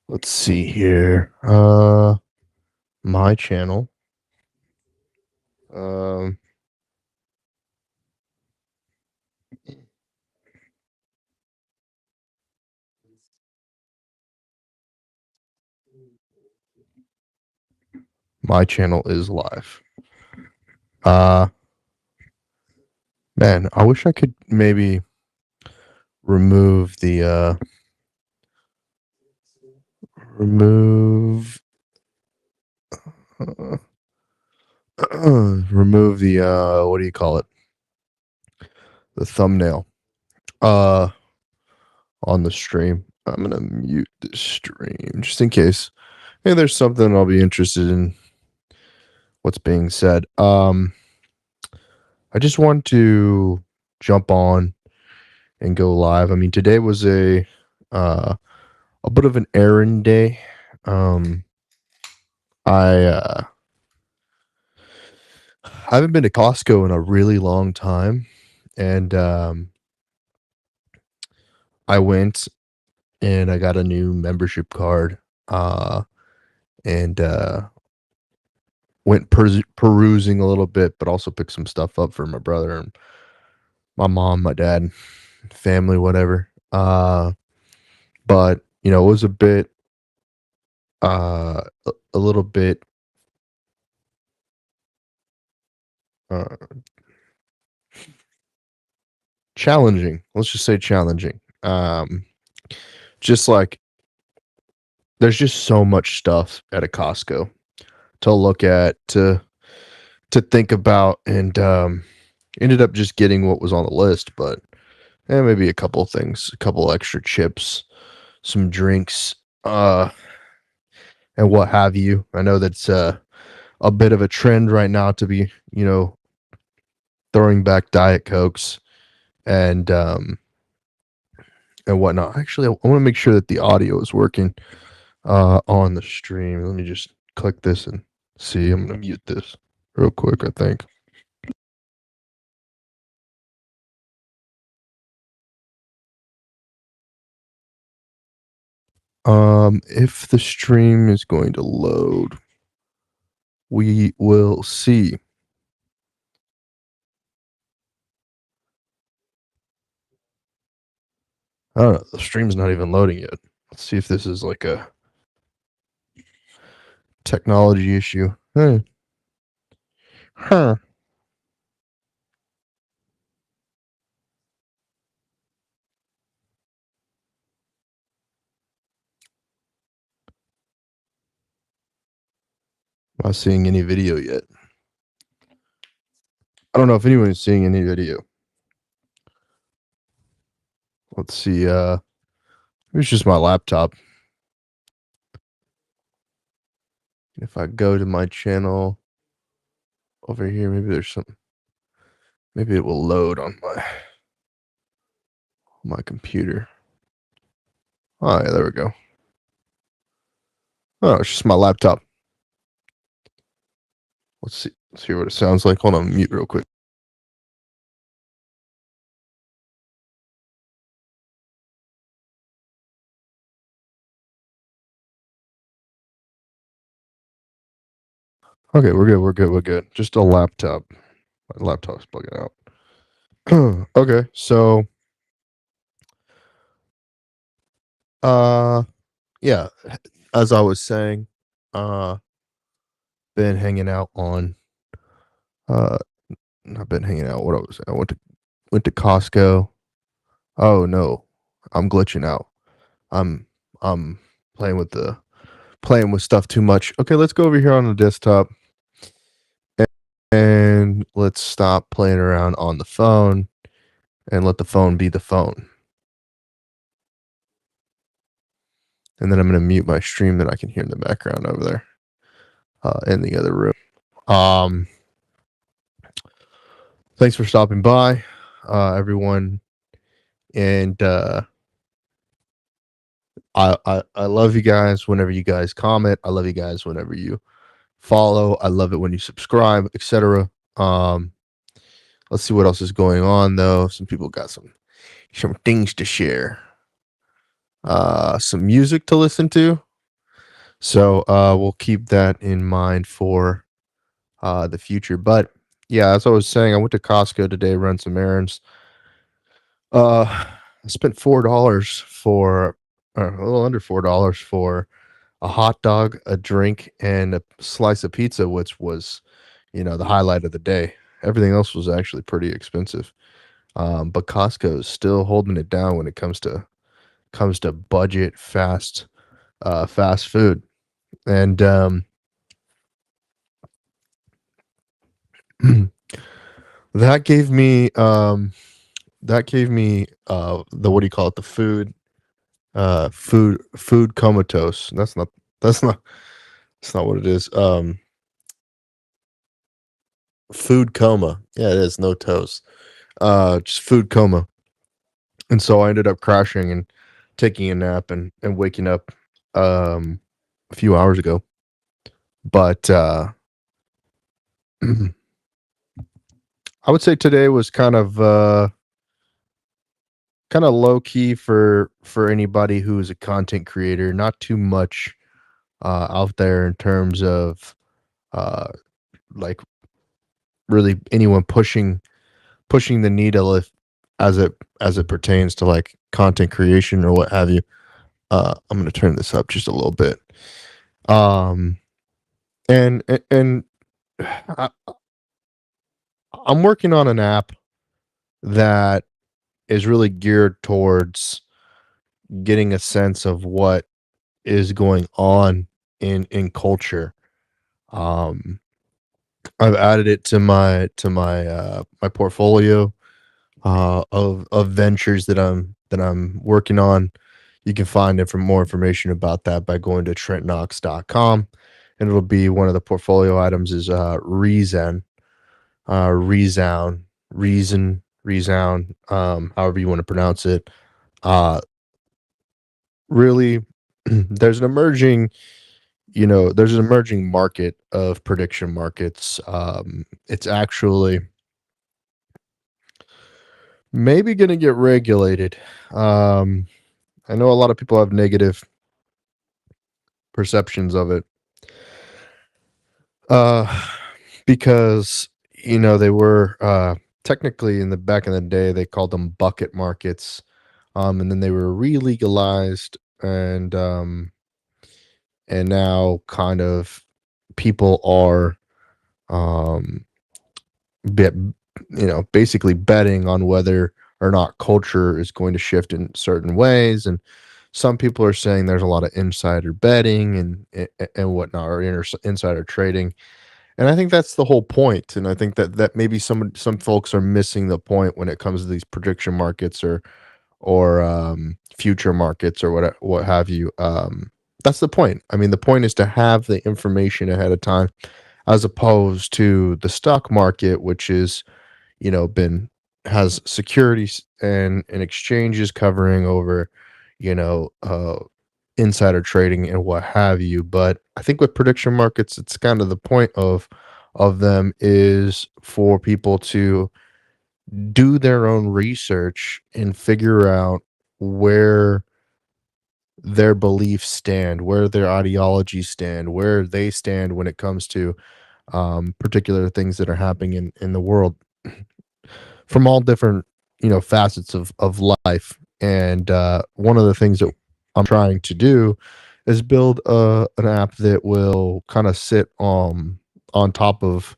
Let's see here. My channel. Um, my channel is live. Uh, Man, I wish I could maybe remove the remove uh, remove the what do you call it? The thumbnail uh on the stream. I'm gonna mute the stream just in case. Hey, there's something I'll be interested in what's being said. I just want to jump on and go live. I mean, today was a bit of an errand day. I haven't been to Costco in a really long time, and I went and I got a new membership card, and went perusing a little bit, but also picked some stuff up for my brother and my mom, my dad, family, whatever. But you know, it was a bit, a little bit, uh, challenging. Let's just say challenging. Just like there's just so much stuff at a Costco to look at, to think about, and ended up just getting what was on the list, but maybe a couple things, a couple extra chips, some drinks, and what have you. I know that's a bit of a trend right now to be, throwing back Diet Cokes and whatnot. Actually, I want to make sure that the audio is working on the stream. Let me just click this and see. I'm gonna mute this real quick, I think. If the stream is going to load, we will see. I don't know. The stream's not even loading yet. Let's see if this is like a technology issue. Huh. Not seeing any video yet. I don't know if anyone's seeing any video. Let's see. It's just my laptop. If I go to my channel over here, maybe there's something. Maybe it will load on my computer. Oh yeah, there we go. Oh, it's just my laptop. Let's see what it sounds like. Hold on, mute real quick. Okay, we're good. Just a laptop. My laptop's plugging out. Okay, so yeah, as I was saying, been hanging out on not been hanging out. What I was saying, I went to Costco. Oh no, I'm glitching out. I'm playing with stuff too much. Okay, let's go over here on the desktop and let's stop playing around on the phone and let the phone be the phone. And then I'm going to mute my stream that I can hear in the background over there in the other room. Thanks for stopping by, everyone. And I love you guys whenever you guys comment. I love you guys whenever you follow. I love it when you subscribe, etc. Let's see what else is going on though. Some people got some things to share. Some music to listen to. So we'll keep that in mind for the future. But yeah, as I was saying, I went to Costco today, run some errands. I spent $4 for a little under $4 for a hot dog, a drink, and a slice of pizza, which was, the highlight of the day. Everything else was actually pretty expensive. But Costco is still holding it down when it comes to budget fast food. And that gave me the, what do you call it, the food comatose. That's not what it is. Food coma. Yeah, it is, no toes. Just food coma. And so I ended up crashing and taking a nap and waking up a few hours ago. But I would say today was kind of low key for anybody who is a content creator. Not too much out there in terms of uh like really anyone pushing the needle, if as it pertains to like content creation or what have you. I'm gonna turn this up just a little bit. Um and I, I'm working on an app that is really geared towards getting a sense of what is going on in culture. Um, I've added it to my portfolio of ventures that I'm working on. You can find more information about that by going to trentknox.com, and it'll be one of the portfolio items is resound, resound, however you want to pronounce it. Uh, really, there's an emerging there's an emerging market of prediction markets. It's actually maybe going to get regulated. Um, I know a lot of people have negative perceptions of it, uh, because they were technically in the back in the day they called them bucket markets, and then they were re-legalized, and now kind of people are um bet basically betting on whether or not culture is going to shift in certain ways. And some people are saying there's a lot of insider betting and whatnot, or insider trading. And I think that's the whole point. And I think that maybe some folks are missing the point when it comes to these prediction markets or future markets or what have you. That's the point. I mean, the point is to have the information ahead of time, as opposed to the stock market, which is been has securities and exchanges covering over you know uh insider trading and what have you. But I think with prediction markets, it's kind of the point of them is for people to do their own research and figure out where their beliefs stand, where their ideologies stand, where they stand when it comes to particular things that are happening in the world, from all different facets of life. And one of the things that I'm trying to do is build an app that will kind of sit on top of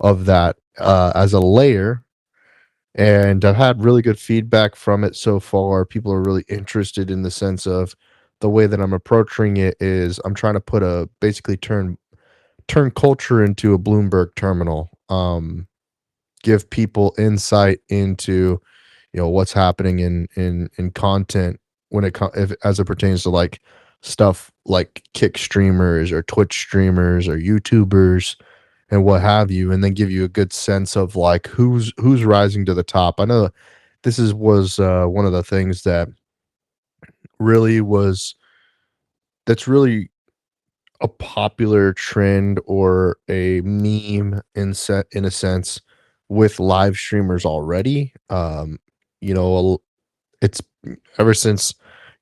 that as a layer. And I've had really good feedback from it so far. People are really interested in the sense of the way that I'm approaching it is I'm trying to put a basically turn culture into a Bloomberg terminal. Give people insight into what's happening in content when as it pertains to like stuff like kick streamers or Twitch streamers or YouTubers and what have you, and then give you a good sense of like who's rising to the top. I know this is was one of the things that really was that's really a popular trend or a meme in a sense with live streamers already. You know, it's ever since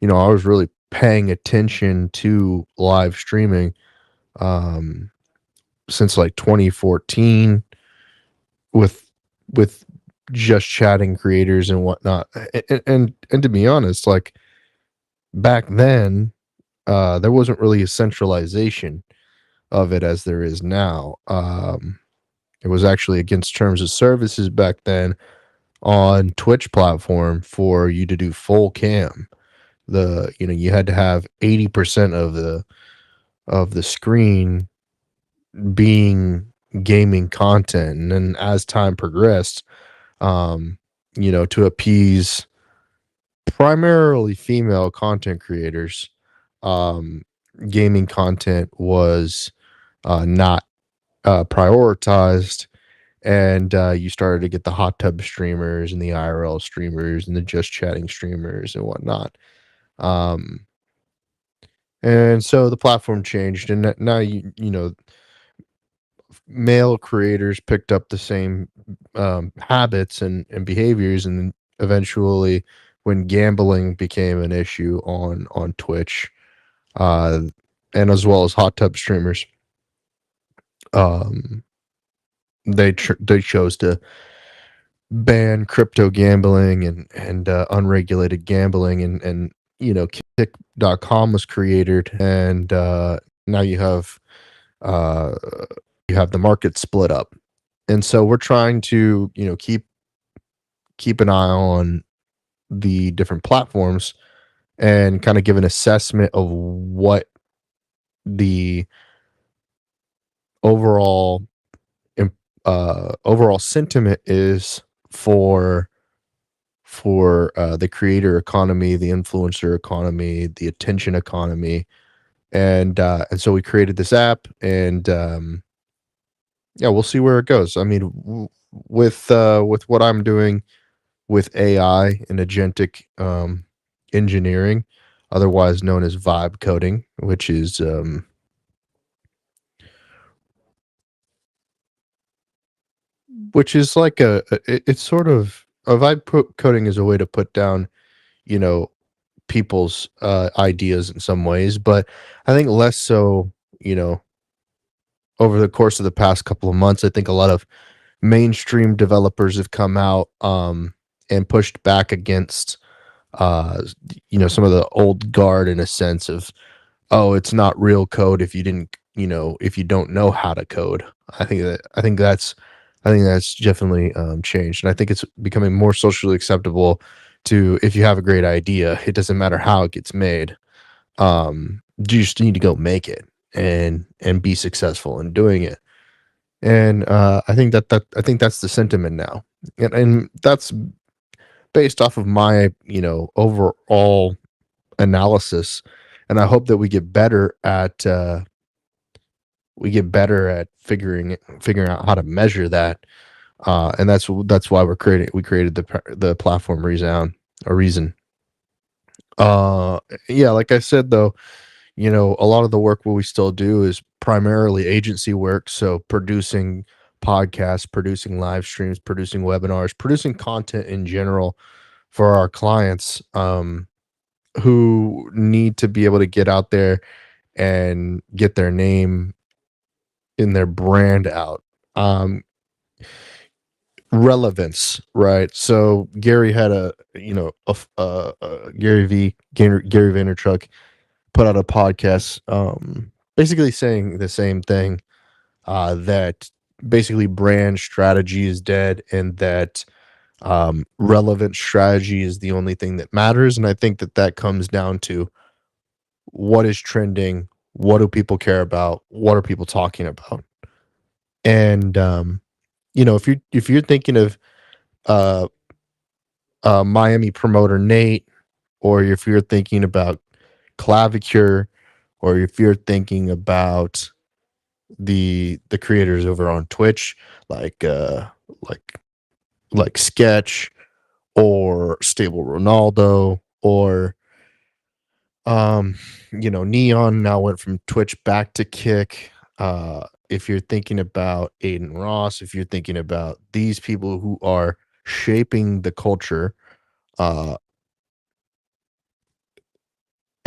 I was really paying attention to live streaming um, since like 2014 with with just chatting creators and whatnot. And to be honest, like back then, there wasn't really a centralization of it as there is now. It was actually against terms of services back then on Twitch platform for you to do full cam. You had to have 80% of the screen being gaming content, and then as time progressed, um, to appease primarily female content creators, um, gaming content was not prioritized, and you started to get the hot tub streamers and the IRL streamers and the just chatting streamers and whatnot. Um, and so the platform changed, and now male creators picked up the same habits and behaviors, and eventually, when gambling became an issue on Twitch, uh, and as well as hot tub streamers, um, they chose to ban crypto gambling and unregulated gambling, and kick.com was created, and now uh you have the market split up. And so we're trying to keep an eye on the different platforms and kind of give an assessment of what the overall overall sentiment is for the creator economy, the influencer economy, the attention economy. And so we created this app, and yeah, we'll see where it goes. I mean, with what I'm doing with AI and agentic engineering, otherwise known as vibe coding, which is like it's sort of a coding is a way to put down, you know, people's ideas in some ways, but I think less so, over the course of the past couple of months, I think a lot of mainstream developers have come out and pushed back against uh some of the old guard, in a sense of, oh, it's not real code if you didn't, if you don't know how to code. I think that's definitely changed, and I think it's becoming more socially acceptable to, if you have a great idea, it doesn't matter how it gets made. You just need to go make it and be successful in doing it. And I think that's the sentiment now, and that's based off of my overall analysis. And I hope that we get better at figuring out how to measure that. And that's why we created the platform Reason. Yeah, like I said, though, a lot of the work what we still do is primarily agency work, so producing podcasts, producing live streams, producing webinars, producing content in general for our clients, who need to be able to get out there and get their name in their brand out. Relevance, right? So Gary had Gary Vaynerchuk put out a podcast, basically saying the same thing, that basically brand strategy is dead, and that relevant strategy is the only thing that matters. And I think that comes down to what is trending, what do people care about, what are people talking about. And if you're thinking of uh, Miami promoter Nate, or if you're thinking about Clavicure, or if you're thinking about the creators over on Twitch, like like Sketch, or Stable Ronaldo, or Neon now went from Twitch back to Kick. If you're thinking about Aiden Ross, if you're thinking about these people who are shaping the culture, uh,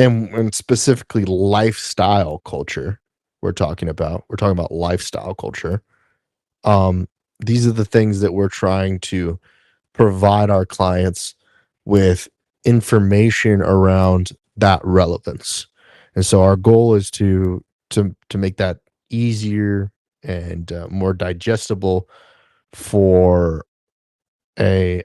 and specifically lifestyle culture. We're talking about lifestyle culture. Um, these are the things that we're trying to provide our clients with information around that relevance. And so our goal is to make that easier and more digestible for a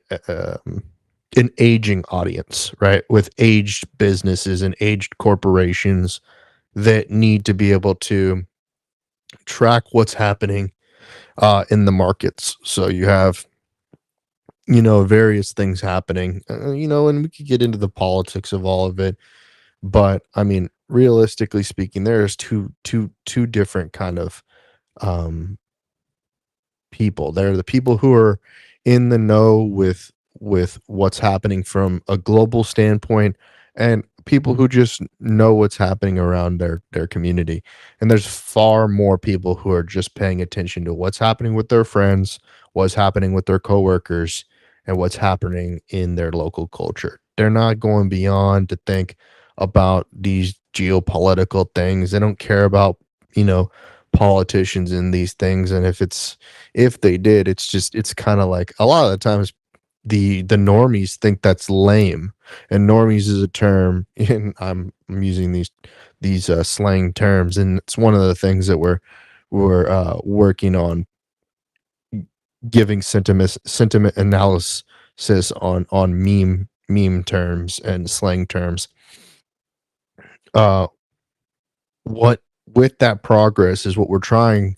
an aging audience, right? With aged businesses and aged corporations that need to be able to track what's happening in the markets. So you have, various things happening, and we could get into the politics of all of it. But I mean, realistically speaking, there's two different kind of um, people. They're the people who are in the know with what's happening from a global standpoint, and people who just know what's happening around their community. And there's far more people who are just paying attention to what's happening with their friends, what's happening with their coworkers, and what's happening in their local culture. They're not going beyond to think about these geopolitical things. They don't care about, you know, politicians in these things. And if they did, it's kind of like a lot of the times the normies think that's lame. And normies is a term, and I'm using these slang terms, and it's one of the things that we're working on, giving sentiment analysis on meme terms and slang terms. uh what With that progress is what we're trying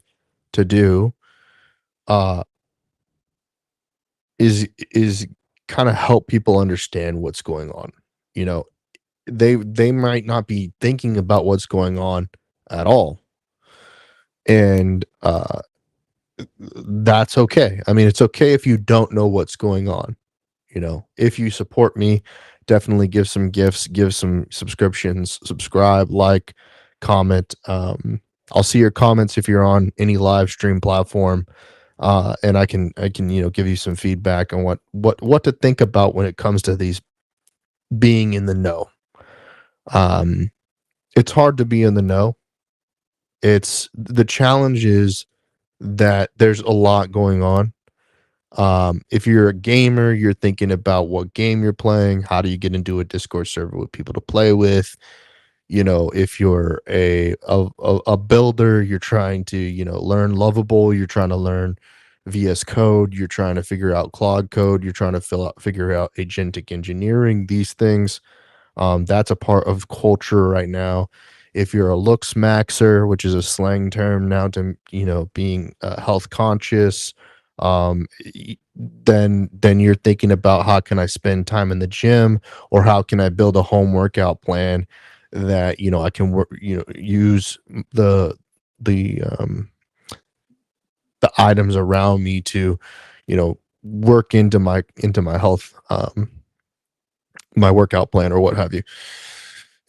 to do, uh is kind of help people understand what's going on. You know, they might not be thinking about what's going on at all, and that's okay. I mean, it's okay if you don't know what's going on. If you support me, definitely give some gifts, give some subscriptions, subscribe, like, comment. I'll see your comments if you're on any live stream platform, and I can give you some feedback on what to think about when it comes to these being in the know. Um, it's hard to be in the know. It's the challenge is that there's a lot going on. If you're a gamer, you're thinking about what game you're playing. How do you get into a Discord server with people to play with? If you're a builder, you're trying to learn Lovable. You're trying to learn VS Code. You're trying to figure out Claude Code. You're trying to figure out agentic engineering. These things, that's a part of culture right now. If you're a looks maxer, which is a slang term now to being health conscious, then you're thinking about how can I spend time in the gym, or how can I build a home workout plan that I can work use the um the items around me to work into my health, my workout plan or what have you.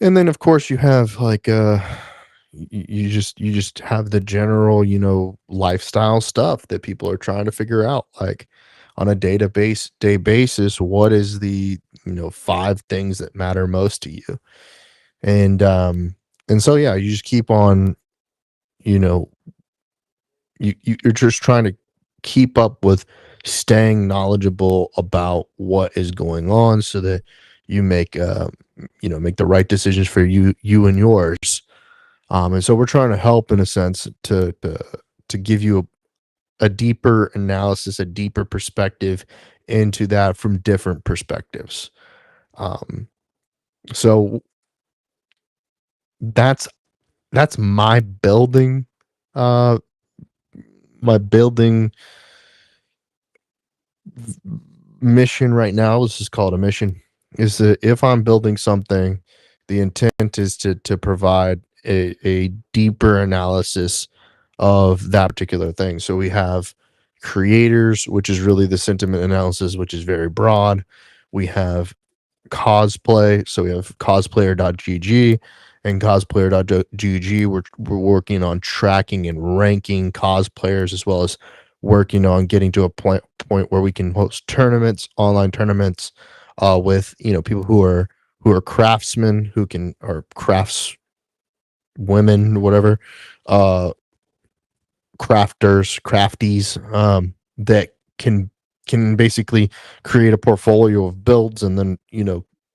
And then of course you have like you just have the general lifestyle stuff that people are trying to figure out, like on a day basis, what is the 5 things that matter most to you. And so yeah, you just keep on, you know you're just trying to keep up with staying knowledgeable about what is going on, so that you make the right decisions for you and yours. And so we're trying to help in a sense to give you a deeper analysis, a deeper perspective into that from different perspectives. Um, so that's my building, uh, my building mission right now. This is called a mission. Is that if I'm building something, the intent is to provide a deeper analysis of that particular thing. So we have creators, which is really the sentiment analysis, which is very broad. We have cosplay. So we have cosplayer.gg and cosplayer.gg. We're working on tracking and ranking cosplayers, as well as working on getting to a point where we can host tournaments, online tournaments, with people who are who are craftsmen, who can or crafts women, whatever, uh, crafters, crafties, that can basically create a portfolio of builds and then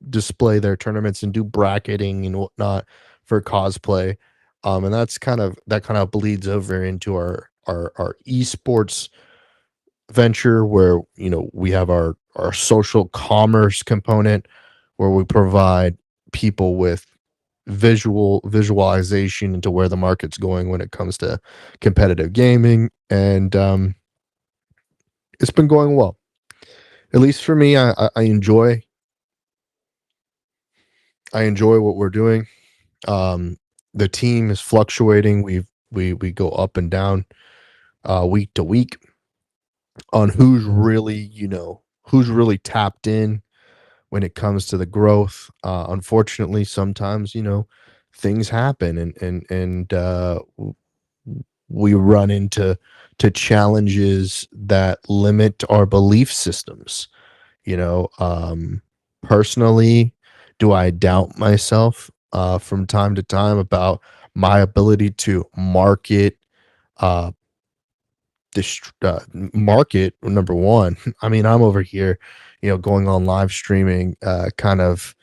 display their tournaments and do bracketing and whatnot for cosplay. And that kind of bleeds over into our esports venture, where we have our social commerce component, where we provide people with visualization into where the market's going when it comes to competitive gaming. And it's been going well, at least for me. I enjoy what we're doing. The team is fluctuating. We go up and down week to week on who's really tapped in when it comes to the growth. Unfortunately, sometimes things happen, and we run into challenges that limit our belief systems. Personally, do I doubt myself from time to time about my ability to uh, market? Number one, I mean, I'm over here, going on live streaming, kind of,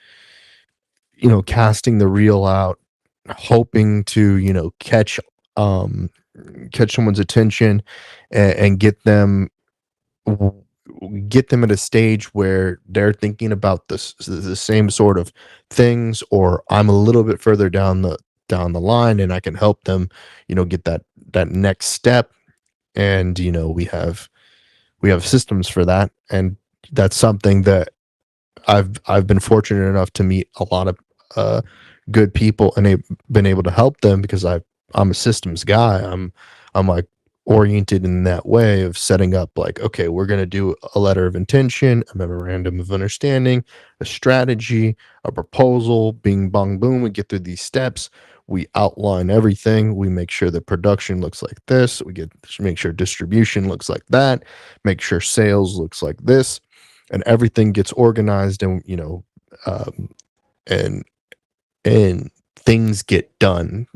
casting the reel out, hoping to, um, catch someone's attention, and get them at a stage where they're thinking about the same sort of things, or I'm a little bit further down the line, and I can help them, get that next step. And we have systems for that, and that's something that I've been fortunate enough to meet a lot of uh, good people, and been able to help them, because I'm a systems guy. I'm like oriented in that way of setting up, like, okay, we're gonna do a letter of intention, a memorandum of understanding, a strategy, a proposal, bing bong boom. We get through these steps. We outline everything. We make sure that production looks like this. Make sure distribution looks like that. Make sure sales looks like this, and everything gets organized, and um, and and things get done.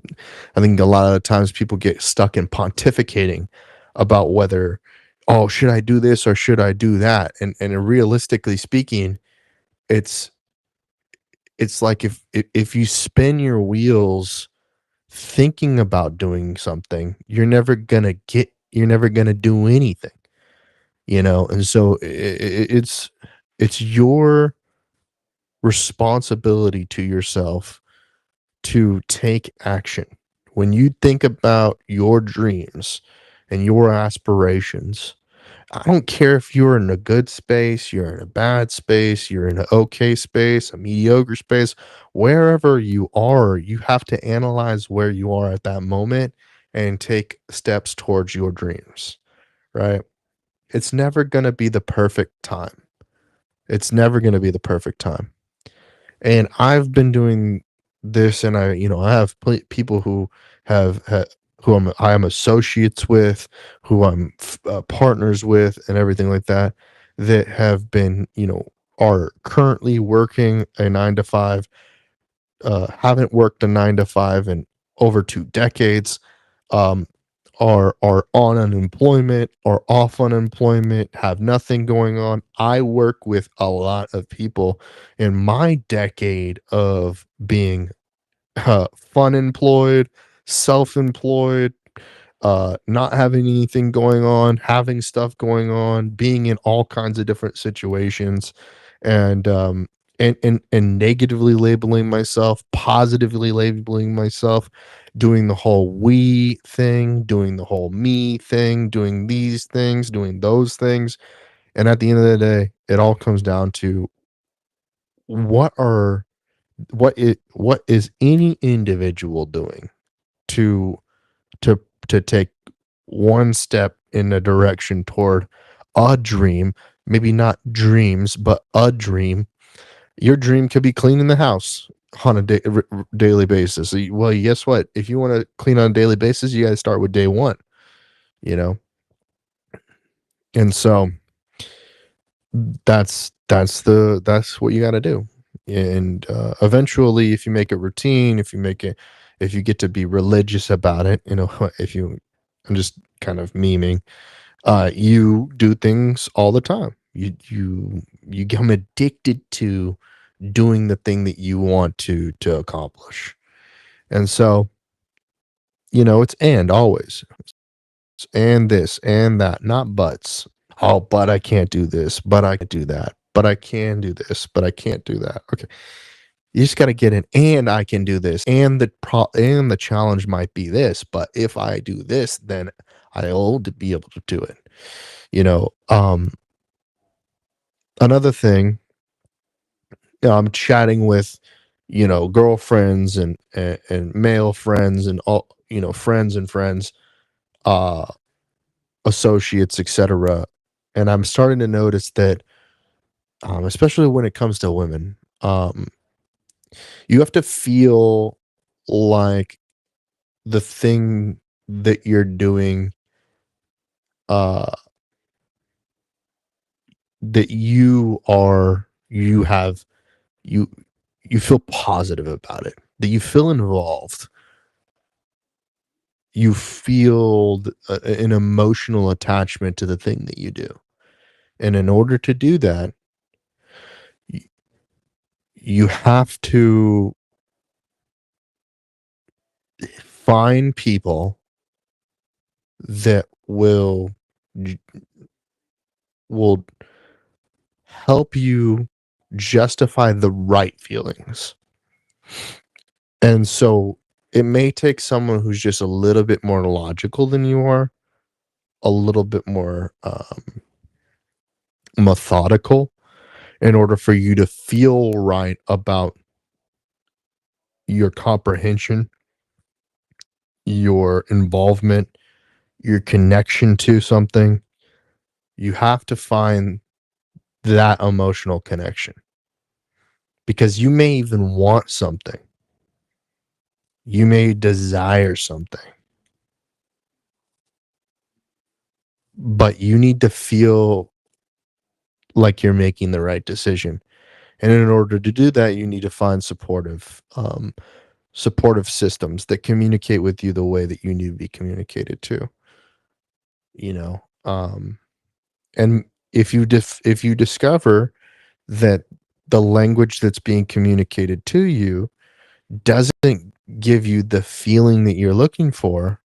I think a lot of the times people get stuck in pontificating about whether, oh, should I do this or should I do that? And realistically speaking, it's it's like, if you spin your wheels thinking about doing something, you're never gonna do anything. And so it's your responsibility to yourself to take action. When you think about your dreams and your aspirations, I don't care if you're in a good space, you're in a bad space, you're in an okay space, a mediocre space, wherever you are, you have to analyze where you are at that moment and take steps towards your dreams, right? It's never going to be the perfect time. It's never going to be the perfect time. And I've been doing this, and I have people who who I am associates with, who I'm partners with, and everything like that, that have been, are currently working a 9 to 5, haven't worked a 9 to 5 in over 2 decades, um, are on unemployment or off unemployment, have nothing going on. I work with a lot of people in my decade of being fun employed, self-employed, not having anything going on, having stuff going on, being in all kinds of different situations, and and negatively labeling myself, positively labeling myself, doing the whole we thing, doing the whole me thing, doing these things, doing those things. And at the end of the day, it all comes down to what are what is any individual doing to to to take one step in a direction toward a dream, maybe not dreams, but a dream. Your dream could be cleaning the house on a daily basis. Well, guess what? If you want to clean on a daily basis, you got to start with day one, you know? And so that's what you got to do. and eventually, if you make it routine, if you get to be religious about it, if you, I'm just kind of memeing, you do things all the time. You become addicted to doing the thing that you want to accomplish. And so, it's and always. It's and this and that, not buts. Oh, but I can't do this, but I can do that, but I can do this, but I can't do that. Okay. You just got to get in, and I can do this, and the challenge might be this, but if I do this, then I'll be able to do it. Another thing, I'm chatting with, girlfriends and male friends and all, friends and friends, uh, associates, etc. And I'm starting to notice that, especially when it comes to women, you have to feel like the thing that you're doing, uh, that you you feel positive about it, that you feel involved, you feel an emotional attachment to the thing that you do. And in order to do that, y- you have to find people that j- will help you justify the right feelings. And so it may take someone who's just a little bit more logical than you are, a little bit more methodical, in order for you to feel right about your comprehension, your involvement, your connection to something. You have to find that emotional connection, because you may even want something, you may desire something, but you need to feel like you're making the right decision. And in order to do that, you need to find supportive systems that communicate with you the way that you need to be communicated to. You know, and if you discover that the language that's being communicated to you doesn't give you the feeling that you're looking for,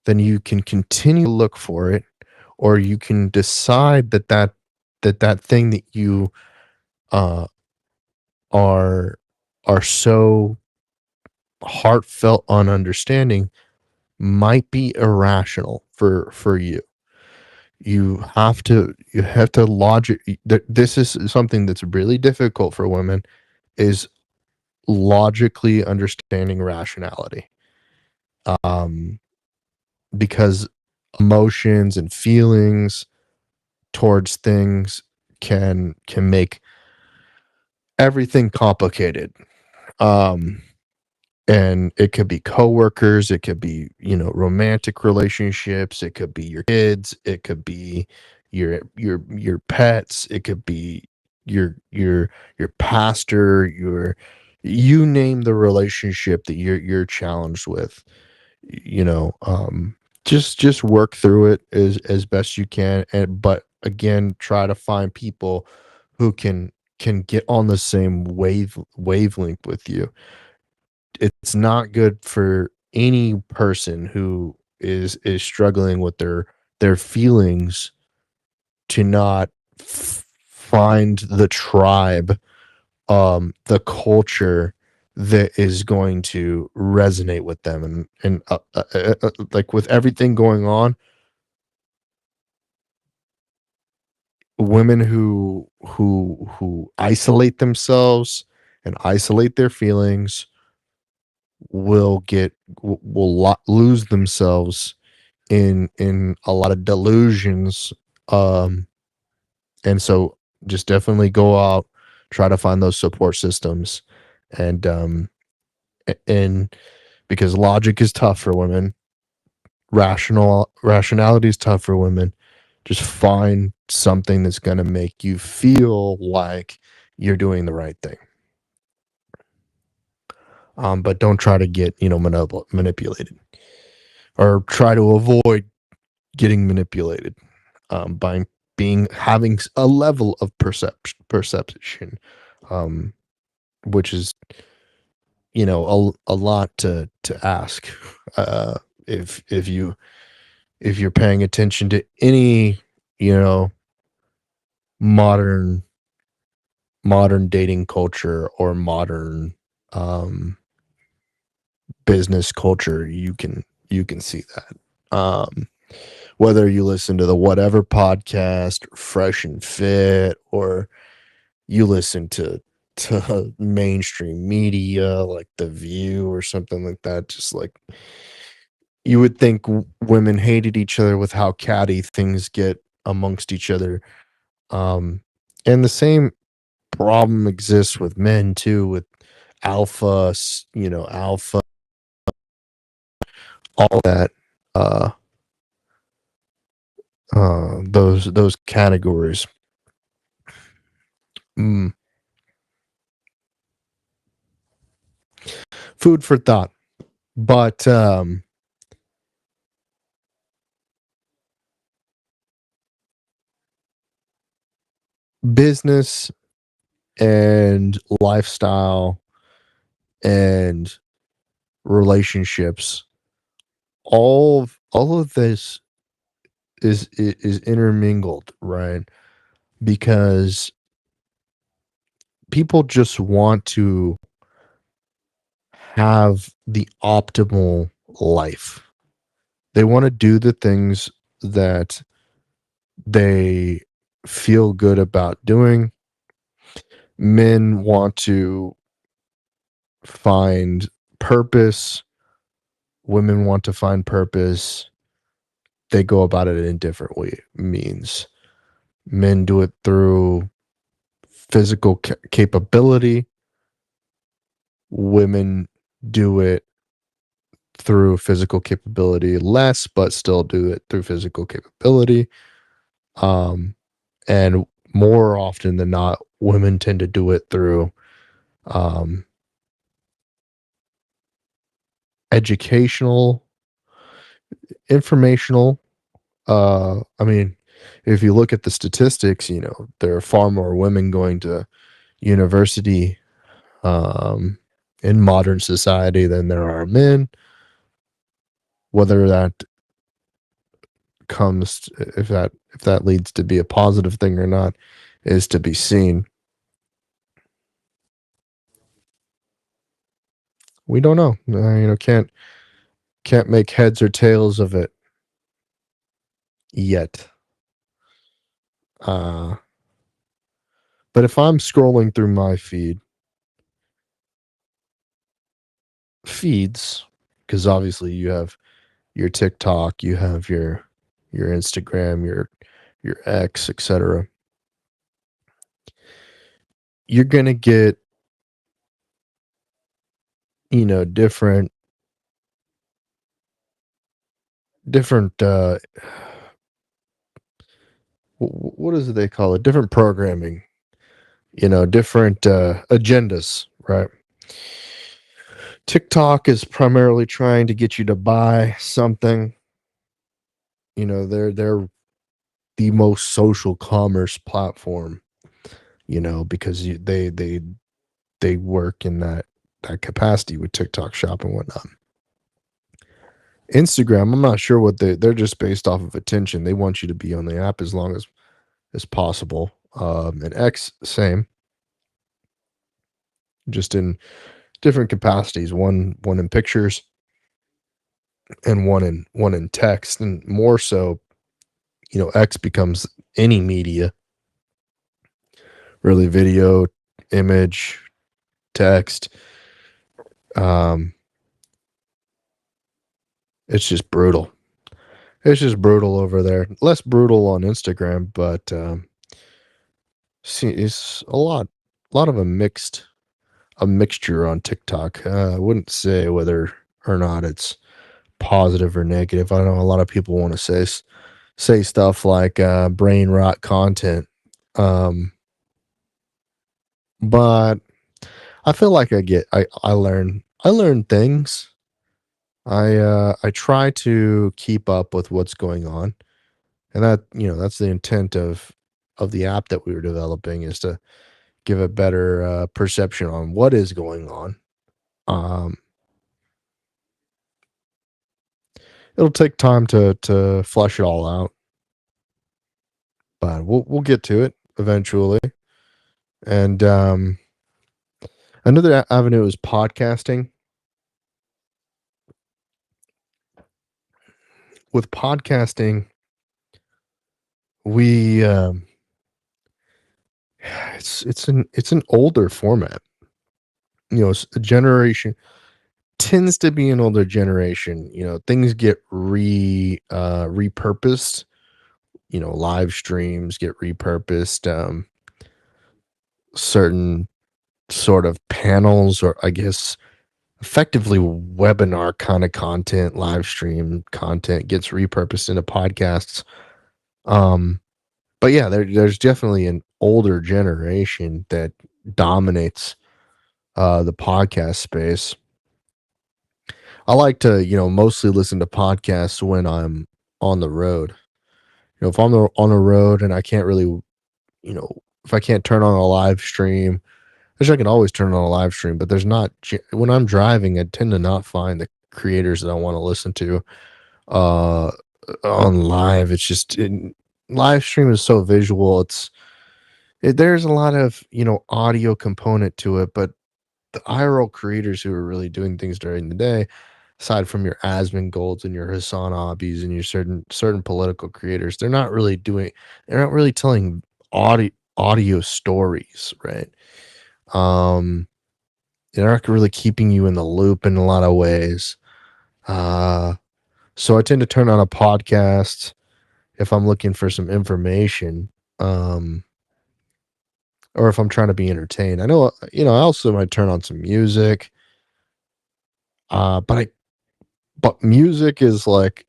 then you can continue to look for it, or you can decide that thing that you uh, are are so heartfelt on understanding might be irrational for you. You have to logic. This is something that's really difficult for women, is logically understanding rationality. Um, because emotions and feelings towards things can make everything complicated. Um, and it could be coworkers, it could be, romantic relationships, it could be your kids, it could be your pets, it could be your pastor, you name the relationship that you're challenged with. you know um just work through it as best you can, and but again, try to find people who can get on the same wavelength with you. It's not good for any person who is struggling with their feelings to not find the tribe, the culture that is going to resonate with them. And like, with everything going on, women who isolate themselves and isolate their feelings lose themselves in a lot of delusions. Um and so just definitely go out, try to find those support systems. And because logic is tough for women, rationality is tough for women. Just find something that's going to make you feel like you're doing the right thing. but don't try to get, manipulated, or try to avoid getting manipulated, by having a level of perception, um, which is, a lot to ask. Uh, if you're paying attention to any, you know, modern dating culture, or modern, um, business culture, you can see that. Whether you listen to the Whatever podcast, or Fresh and Fit, or you listen to mainstream media like The View or something like that, just like, you would think women hated each other with how catty things get amongst each other. Um, and the same problem exists with men too, with alpha, all that, uh, those categories. Mm, food for thought. But business and lifestyle and relationships, all of this is intermingled, right? Because people just want to have the optimal life. They want to do the things that they feel good about doing. Men want to find purpose. Women want to find purpose. They go about it in different means. Men do it through physical capability. Women do it through physical capability less, but still do it through physical capability. Um, and more often than not, women tend to do it through, um, educational, informational. I mean, if you look at the statistics, there are far more women going to university, um, in modern society than there are men. Whether that if that leads to be a positive thing or not is to be seen. We don't know. Can't make heads or tails of it yet. Uh, but if I'm scrolling through my feeds, because obviously you have your TikTok, you have your Instagram, your X, etc. You're gonna get, different different what is it they call it? Different programming, different agendas, right? TikTok is primarily trying to get you to buy something. They're the most social commerce platform, because they work in that capacity with TikTok Shop and whatnot. Instagram, I'm not sure what they're just based off of attention. They want you to be on the app as long as possible. And X, same, just in different capacities. One in pictures, and one in text, and more so, X becomes any media, really, video, image, text. Um, it's just brutal. It's just brutal over there. Less brutal on Instagram, but see, it's a lot of a mixture on TikTok. I wouldn't say whether or not it's positive or negative. I know a lot of people want to say stuff like brain rot content, um, but I feel like I I learn things. I try to keep up with what's going on, and that's the intent of the app that we were developing, is to give a better perception on what is going on. Um, it'll take time to flesh it all out, but we'll get to it eventually. And another avenue is podcasting. With podcasting, we it's an older format. A generation tends to be an older generation. Things get repurposed. Live streams get repurposed. Certain sort of panels, or I guess effectively webinar kind of content, live stream content, gets repurposed into podcasts. But yeah, there's definitely an older generation that dominates the podcast space. I like to, mostly listen to podcasts when I'm on the road. If I'm on the road and I can't really, if I can't turn on a live stream, which I can always turn on a live stream, but there's not, when I'm driving, I tend to not find the creators that I want to listen to uh, on live. Live stream is so visual. There's a lot of, audio component to it, but the IRL creators who are really doing things during the day, aside from your Asmongold's and your Hassan Abis and your certain political creators, they're not really telling audio stories, right? Um, they're not really keeping you in the loop in a lot of ways. So I tend to turn on a podcast if I'm looking for some information, or if I'm trying to be entertained. I know, I also might turn on some music, uh, but I but music is like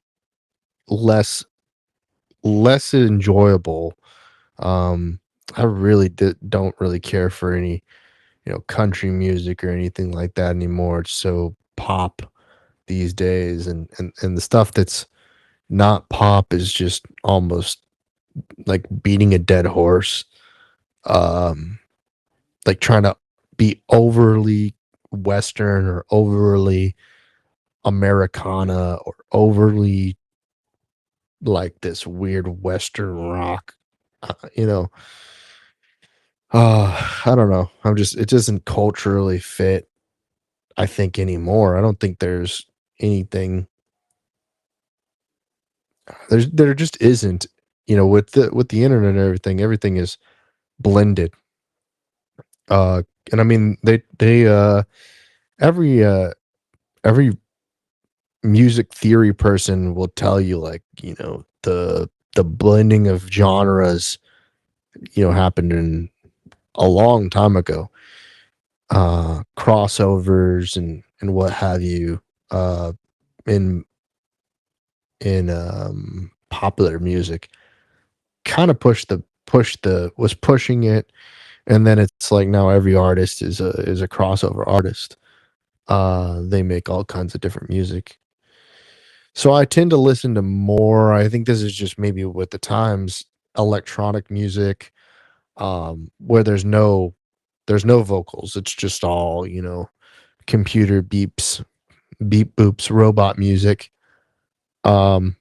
less less enjoyable. Um, I really don't really care for any, country music or anything like that anymore. It's so pop these days, and the stuff that's not pop is just almost like beating a dead horse. Um, like trying to be overly Western or overly Americana or overly like this weird Western rock. Uh, you know, I don't know. It doesn't culturally fit, I think, anymore. I don't think there's anything, there just isn't, with the internet and everything is blended. Uh, and I mean, every, every music theory person will tell you, like, the blending of genres, happened in a long time ago. Crossovers and what have you, in popular music kind of was pushing it, and then it's like now every artist is a crossover artist. They make all kinds of different music. So I tend to listen to more, I think this is just maybe with the times, electronic music, where there's no vocals. It's just all, computer beeps, beep boops, robot music. Um,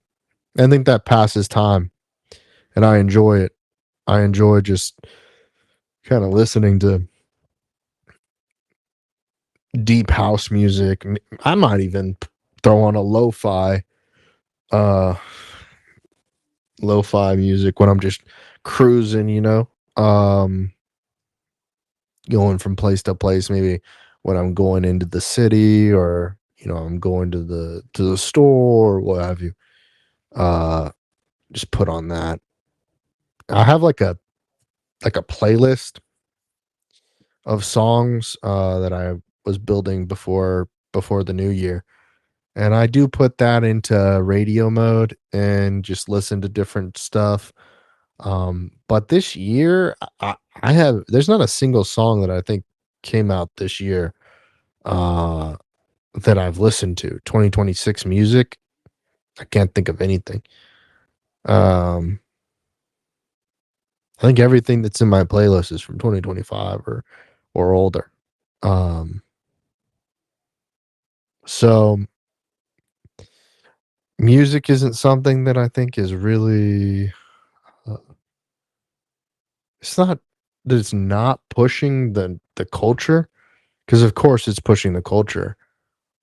I think that passes time, and I enjoy it. I enjoy just kind of listening to deep house music. I might even throw on a uh lo-fi music when I'm just cruising, um going from place to place, maybe when I'm going into the city, or I'm going to the store or what have you. Uh just put on that. I have like a playlist of songs that I was building before the new year. And I do put that into radio mode and just listen to different stuff. But this year, I have there's not a single song that I think came out this year. Uh, that I've listened to. 2026 music, I can't think of anything. Um, I think everything that's in my playlist is from 2025 or older. Um, so music isn't something that I think is really. Uh, it's not that it's not pushing the culture, because of course it's pushing the culture.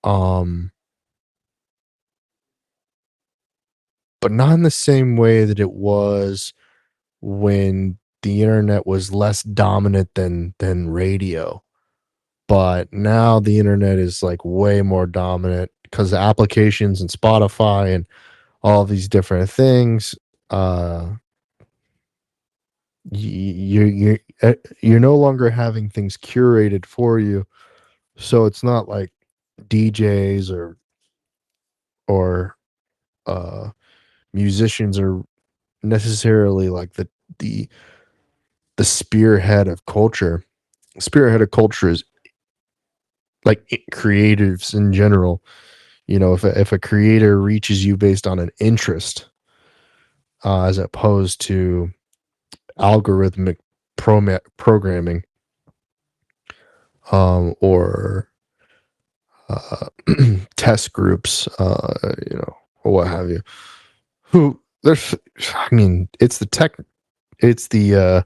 Um, but not in the same way that it was when the internet was less dominant than radio. But now the internet is like way more dominant because of applications and Spotify and all these different things. Uh, you're no longer having things curated for you, so it's not like DJs or uh, musicians are necessarily like the the spearhead of culture. Spearhead of culture is like creatives in general. You know, if a creator reaches you based on an interest, as opposed to algorithmic programming, or uh, test groups, or what have you. Who there's, I mean, it's the tech, it's the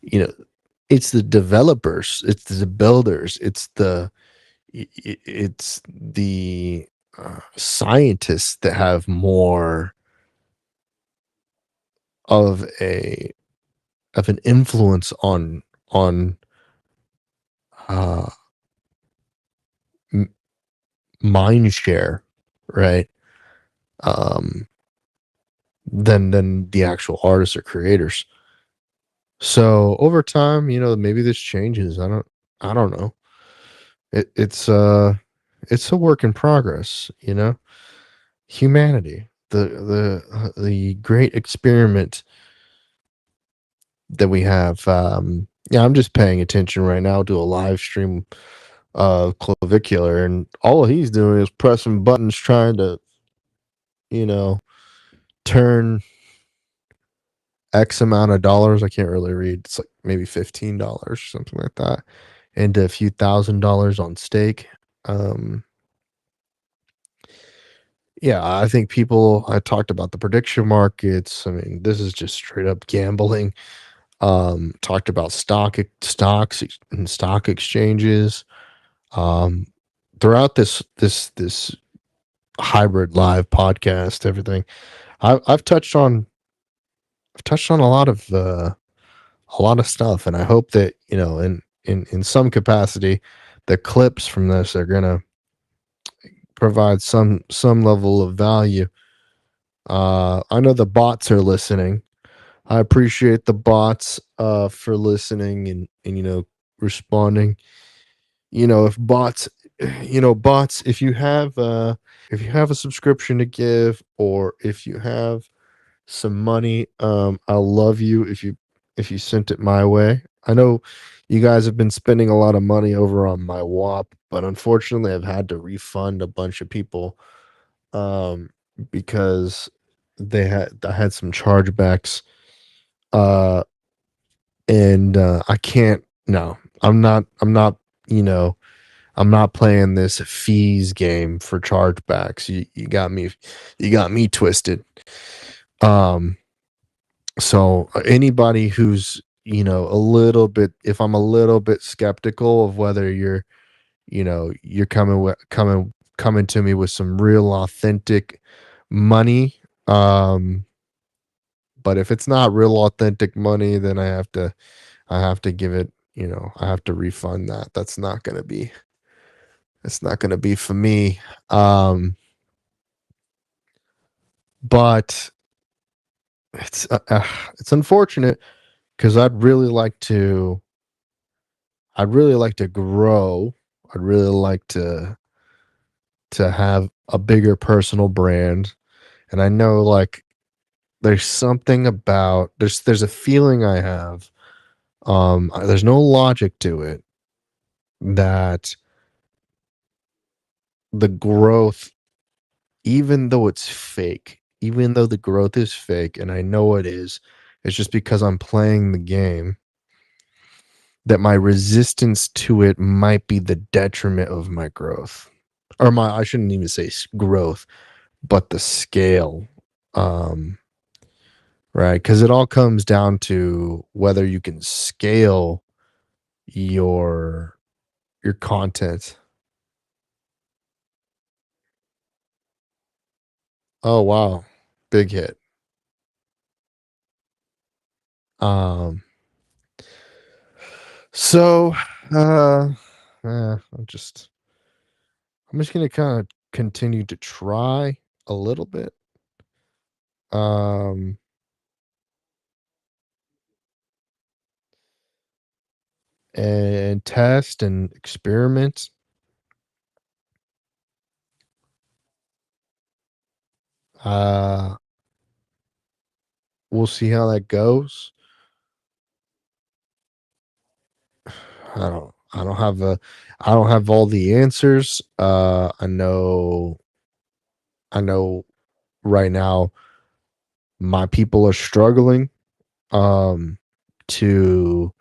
you know, it's the developers, it's the builders, it's the scientists that have more of a of an influence on uh m- mind share, right? um than the actual artists or creators. So over time, maybe this changes. I don't know. It's a work in progress, humanity, the great experiment that we have. Yeah, I'm just paying attention right now to a live stream of Clavicular, and all he's doing is pressing buttons, trying to, you know, turn X amount of dollars. I can't really read. It's like maybe $15, something like that, into a few $1,000s on stake. Um, yeah, I think people. I talked about the prediction markets. I mean, this is just straight up gambling. Talked about stocks and stock exchanges. Um, throughout this hybrid live podcast, everything I've touched on a lot of stuff, and I hope that in some capacity, the clips from this are gonna provide some level of value. I know the bots are listening. I appreciate the bots for listening and responding. If bots, bots, if you have a subscription to give, or if you have some money, I'll love you if you sent it my way. I know you guys have been spending a lot of money over on my WAP, but unfortunately I've had to refund a bunch of people, um, because I had some chargebacks, uh, and I can't. No, you know, I'm not playing this fees game for chargebacks. You got me twisted. Um, so anybody who's, a little bit, if I'm a little bit skeptical of whether you're coming to me with some real authentic money, um, but if it's not real authentic money, then I have to give it, I have to refund that. It's not going to be for me. But it's unfortunate because I'd really like to grow. I'd really like to have a bigger personal brand. And I know, like, there's something about there's a feeling I have. There's no logic to it, that the growth, even though it's fake, even though the growth is fake, and I know it is, it's just because I'm playing the game, that my resistance to it might be the detriment of my growth. Or I shouldn't even say growth, but the scale. Um, right? Because it all comes down to whether you can scale your content. Oh wow, big hit. Um, so uh, I'm just gonna kind of continue to try a little bit. Um, and test and experiment. Uh, we'll see how that goes. I don't have all the answers. I know right now my people are struggling um to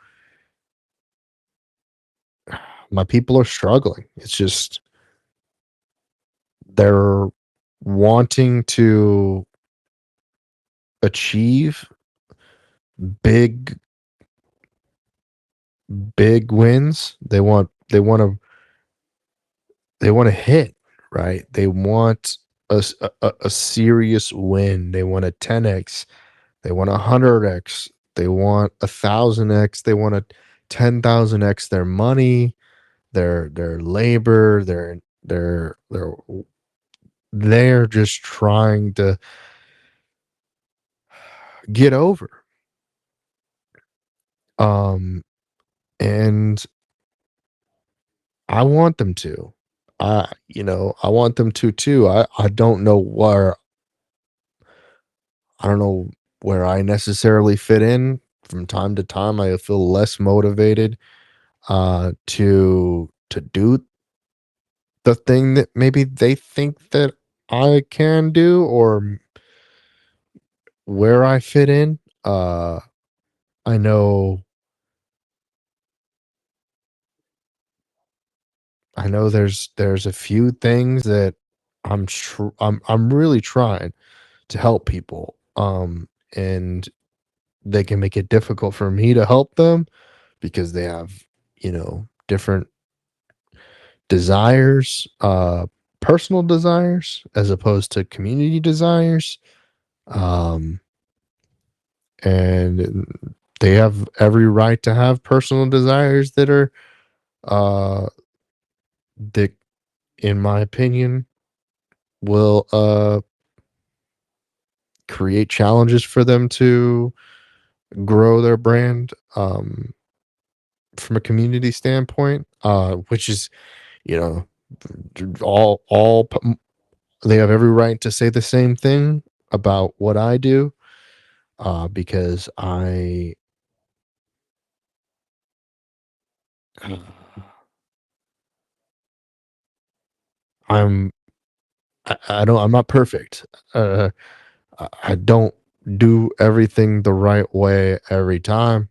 my people are struggling. It's just they're wanting to achieve big big wins. They want to hit, right? They want a serious win. They want a 10x. They want a 100x. They want 1,000x. They want a 10,000x their money, their labor, they're just trying to get over. Um, and I want them to. I want them to too. I don't know where I necessarily fit in. From time to time, I feel less motivated to do the thing that maybe they think that I can do, or where I fit in. I know there's a few things that I'm really trying to help people. And they can make it difficult for me to help them because they have, different desires, personal desires as opposed to community desires. Um, and they have every right to have personal desires that are, uh, that, in my opinion, will create challenges for them to grow their brand, from a community standpoint, which is, you know, they have every right to say the same thing about what I do, because I'm I'm not perfect. I don't do everything the right way every time.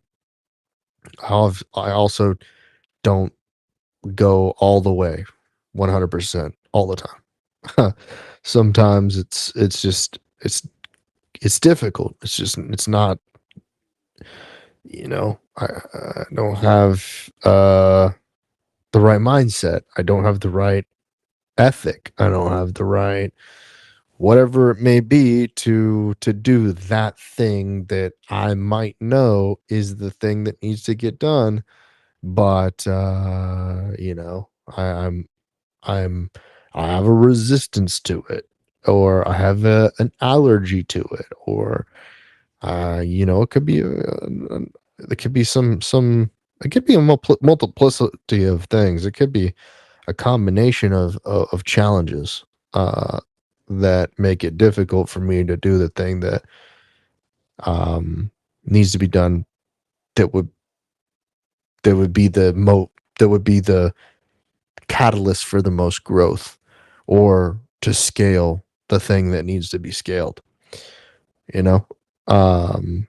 I also don't go all the way 100% all the time. Sometimes it's just it's difficult. It's just it's not, I don't have the right mindset. I don't have the right ethic. I don't have the right whatever it may be to do that thing that I might know is the thing that needs to get done. But I'm I have a resistance to it, or I have an allergy to it, or it could be it could be it could be a multiplicity of things. It could be a combination of challenges uh, that make it difficult for me to do the thing that needs to be done. That would that would be the catalyst for the most growth. or to scale the thing that needs to be scaled, you know? Um,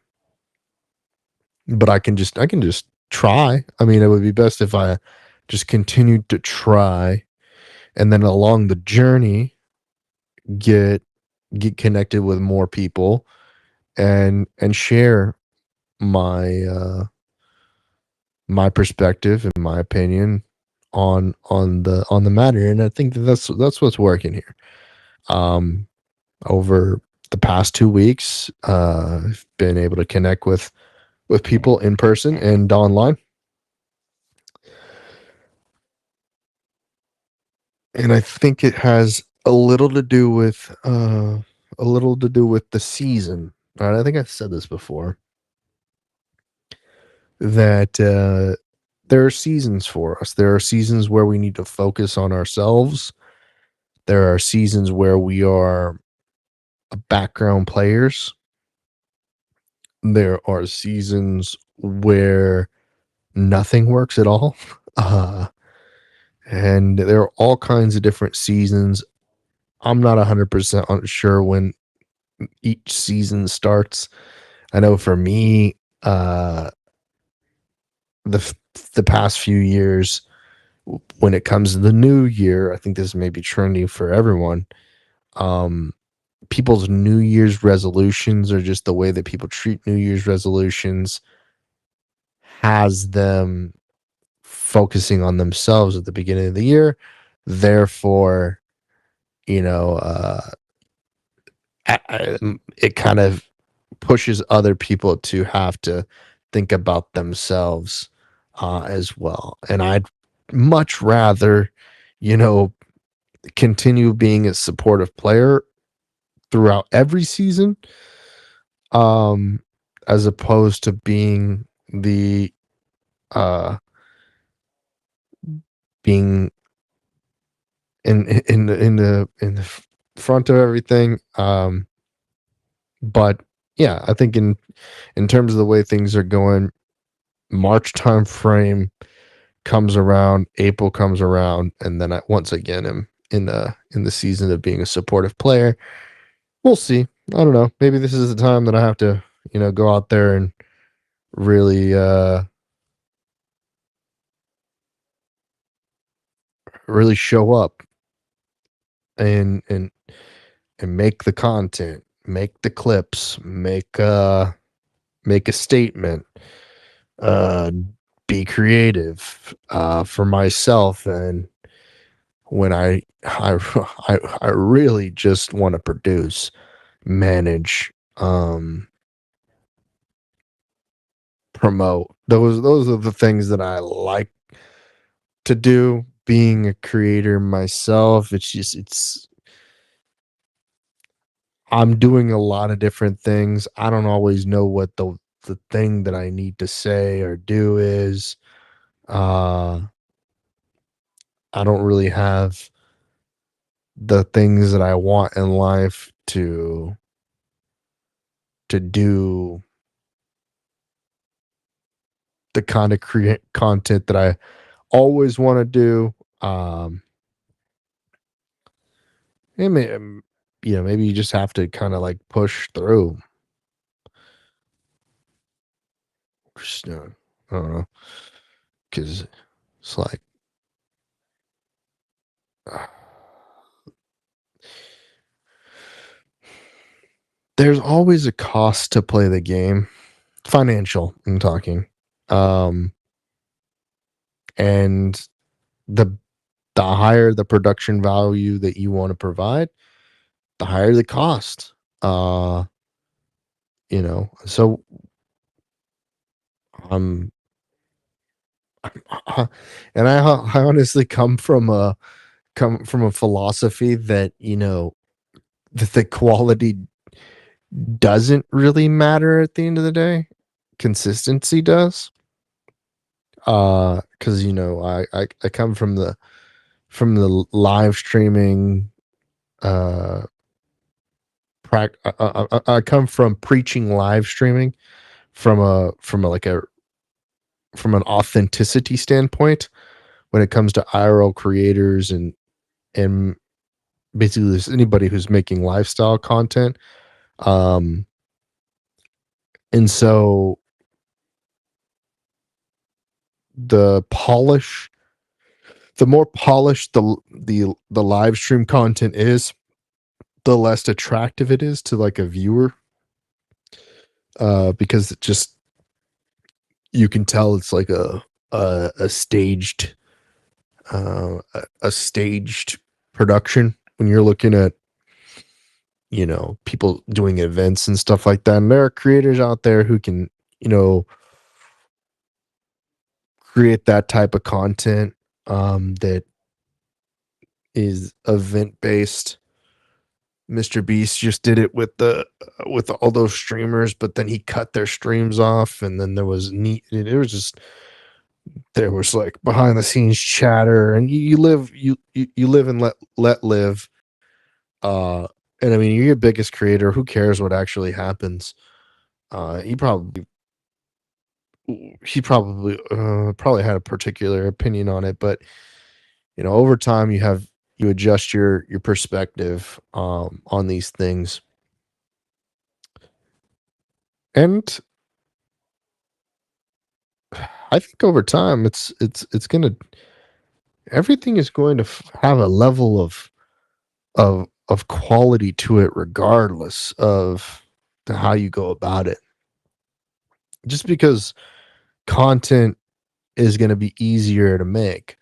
but I can just try. I mean, it would be best if I just continued to try, and then along the journey get connected with more people and share my my perspective and my opinion on the matter. And I think that's what's working here. Um, over the past 2 weeks, I've been able to connect with people in person and online, and I think it has a little to do with the season. All right, I think I've said this before, that there are seasons for us. There are seasons where we need to focus on ourselves. There are seasons where we are background players. There are seasons where nothing works at all. Uh, and there are all kinds of different seasons. I'm not 100% sure when each season starts. I know for me, the the past few years, when it comes to the new year, I think this may be trendy for everyone. Um, People's New Year's resolutions, or just the way that people treat New Year's resolutions, has them focusing on themselves at the beginning of the year. Therefore, you know, it kind of pushes other people to have to think about themselves as well. And I'd much rather, you know, continue being a supportive player throughout every season, um, as opposed to being the uh, being in the front of everything. But yeah, I think in terms of the way things are going, March time frame comes around, April comes around, and then I once again am in the season of being a supportive player. We'll see. I don't know. Maybe this is the time that I have to, you know, go out there and really really show up and and make the content, make the clips, make a statement, uh be creative for myself. And when I really just want to produce, manage, promote. Those are the things that I like to do. Being a creator myself, it's just it's I'm doing a lot of different things. I don't always know what the thing that I need to say or do is. Uh I don't really have the things that I want in life to do the kind of create content that I always want to do. It may, you know, maybe you just have to kind of like push through. Just, I don't know, because it's like uh, there's always a cost to play the game, financial. I'm talking, um, and the the higher the production value that you want to provide, the higher the cost. Uh, you know, so I'm, and I honestly come from a philosophy that, you know, that the quality doesn't really matter at the end of the day. Consistency does. Because you know, I come from the live streaming. Uh, I come from preaching live streaming from a like a from an authenticity standpoint when it comes to IRL creators and basically there's anybody who's making lifestyle content. Um, and so the polish, the more polished the live stream content is, the less attractive it is to like a viewer, because it just, you can tell it's like a staged, a staged production when you're looking at, people doing events and stuff like that. And there are creators out there who can, you know, create that type of content, that is event based. Mr. Beast just did it with the with all those streamers, but then he cut their streams off, and then there was like behind the scenes chatter, and you live and let live. Uh, and I mean, you're your biggest creator. Who cares what actually happens? He probably had a particular opinion on it, but over time you adjust your perspective on these things, and I think over time it's gonna everything is going to have a level of quality to it, regardless of how you go about it. Just because content is going to be easier to make.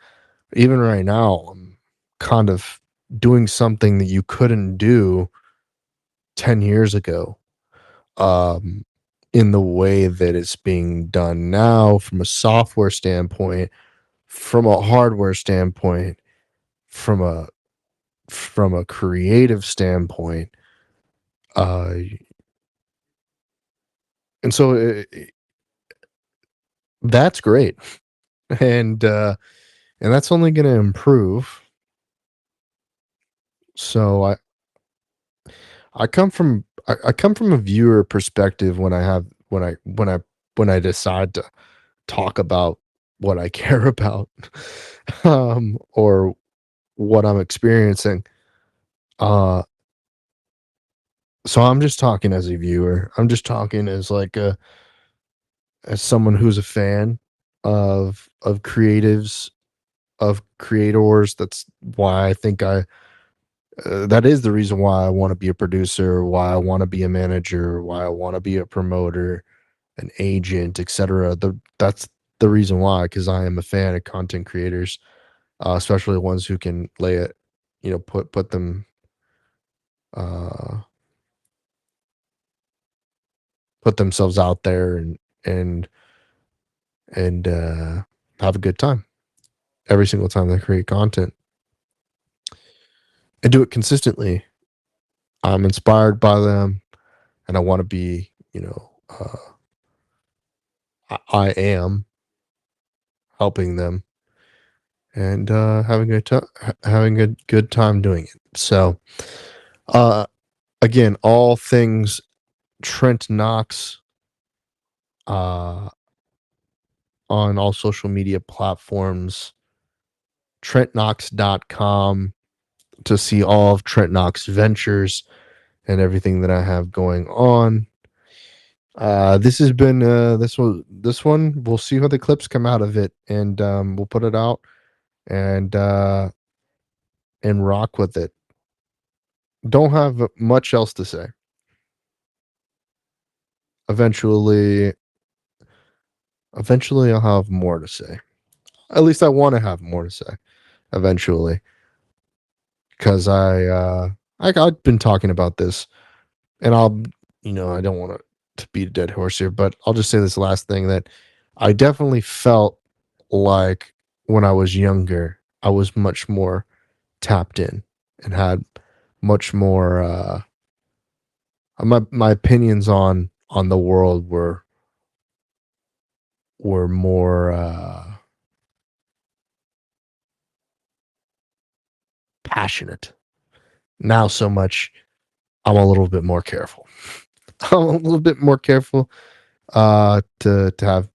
Even right now, I'm kind of doing something that you couldn't do 10 years ago, um, in the way that it's being done now, from a software standpoint, from a hardware standpoint, from a creative standpoint. Uh, and so that's great. And that's only going to improve. So I come from a viewer perspective when I have when I decide to talk about what I care about, or what I'm experiencing. Uh, so I'm just talking as a viewer. I'm just talking as like as someone who's a fan of creatives, of creators. That's why I think that is the reason why I want to be a producer, why I want to be a manager, why I want to be a promoter, an agent, etc. That's the reason why, because I am a fan of content creators, especially ones who can lay it, put them, uh, put themselves out there and and have a good time every single time they create content and do it consistently. I'm inspired by them, and I want to be, I am helping them, and having a good time doing it. So, uh, again, all things Trent Knox, uh, on all social media platforms, TrentKnox.com, to see all of Trent Knox ventures and everything that I have going on. This has been this one. We'll see how the clips come out of it, and we'll put it out, and rock with it. Don't have much else to say. Eventually, I'll have more to say. At least I want to have more to say eventually, because I've been talking about this, and I don't want to beat a dead horse here, but I'll just say this last thing, that I definitely felt like when I was younger, I was much more tapped in and had much more, my opinions on the world were more passionate. Now so much, I'm a little bit more careful. I'm a little bit more careful, to have